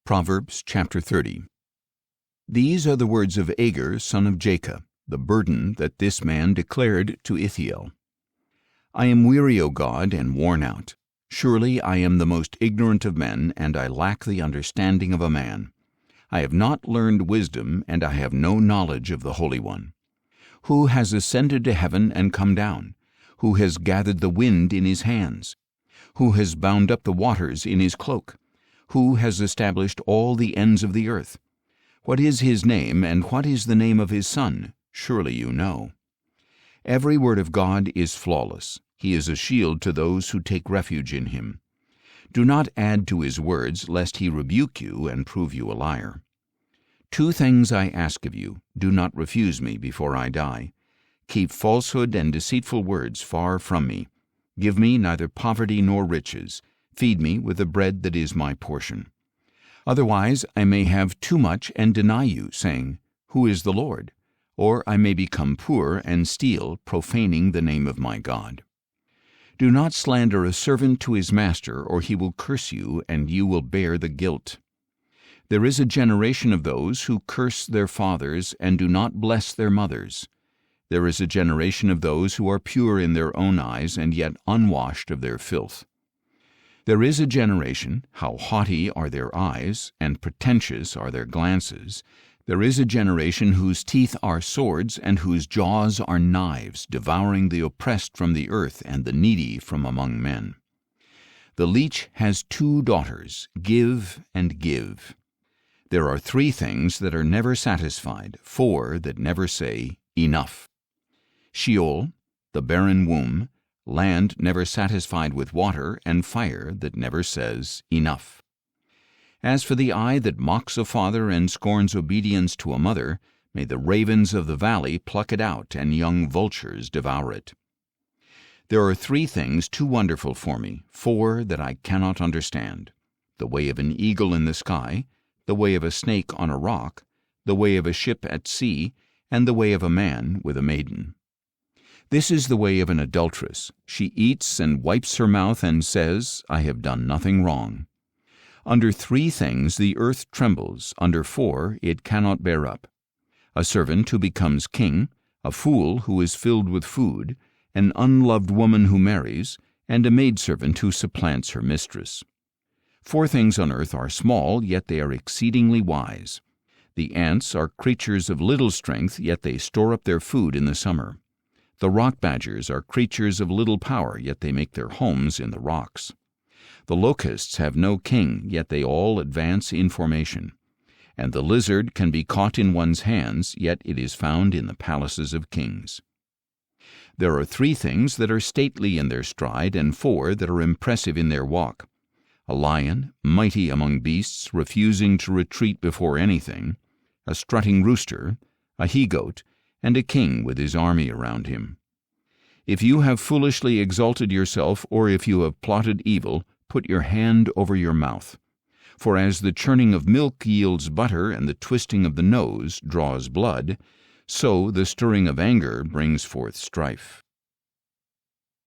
Proverbs chapter 30. These are the words of Agur, son of Jacob, the burden that this man declared to Ithiel. I am weary, O God, and worn out. Surely I am the most ignorant of men, and I lack the understanding of a man. I have not learned wisdom, and I have no knowledge of the Holy One. Who has ascended to heaven and come down? Who has gathered the wind in his hands? Who has bound up the waters in his cloak? Who has established all the ends of the earth? What is his name, and what is the name of his son? Surely you know. Every word of God is flawless. He is a shield to those who take refuge in him. Do not add to his words, lest he rebuke you and prove you a liar. 2 things I ask of you. Do not refuse me before I die. Keep falsehood and deceitful words far from me. Give me neither poverty nor riches. Feed me with the bread that is my portion. Otherwise I may have too much and deny you, saying, Who is the Lord? Or I may become poor and steal, profaning the name of my God. Do not slander a servant to his master, or he will curse you, and you will bear the guilt. There is a generation of those who curse their fathers and do not bless their mothers. There is a generation of those who are pure in their own eyes, and yet unwashed of their filth. There is a generation, how haughty are their eyes, and pretentious are their glances. There is a generation whose teeth are swords, and whose jaws are knives, devouring the oppressed from the earth, and the needy from among men. The leech has 2 daughters, give and give. There are 3 things that are never satisfied, 4 that never say, Enough. Sheol, the barren womb, land never satisfied with water, and fire that never says, Enough. As for the eye that mocks a father and scorns obedience to a mother, may the ravens of the valley pluck it out, and young vultures devour it. There are 3 things too wonderful for me, 4 that I cannot understand: the way of an eagle in the sky, the way of a snake on a rock, the way of a ship at sea, and the way of a man with a maiden. This is the way of an adulteress. She eats and wipes her mouth and says, I have done nothing wrong. Under 3 things the earth trembles, under 4 it cannot bear up: a servant who becomes king, a fool who is filled with food, an unloved woman who marries, and a maidservant who supplants her mistress. 4 things on earth are small, yet they are exceedingly wise. The ants are creatures of little strength, yet they store up their food in the summer. The rock badgers are creatures of little power, yet they make their homes in the rocks. The locusts have no king, yet they all advance in formation. And the lizard can be caught in one's hands, yet it is found in the palaces of kings. There are 3 things that are stately in their stride, and 4 that are impressive in their walk: a lion, mighty among beasts, refusing to retreat before anything, a strutting rooster, a he-goat, and a king with his army around him. If you have foolishly exalted yourself, or if you have plotted evil, put your hand over your mouth. For as the churning of milk yields butter, and the twisting of the nose draws blood, so the stirring of anger brings forth strife.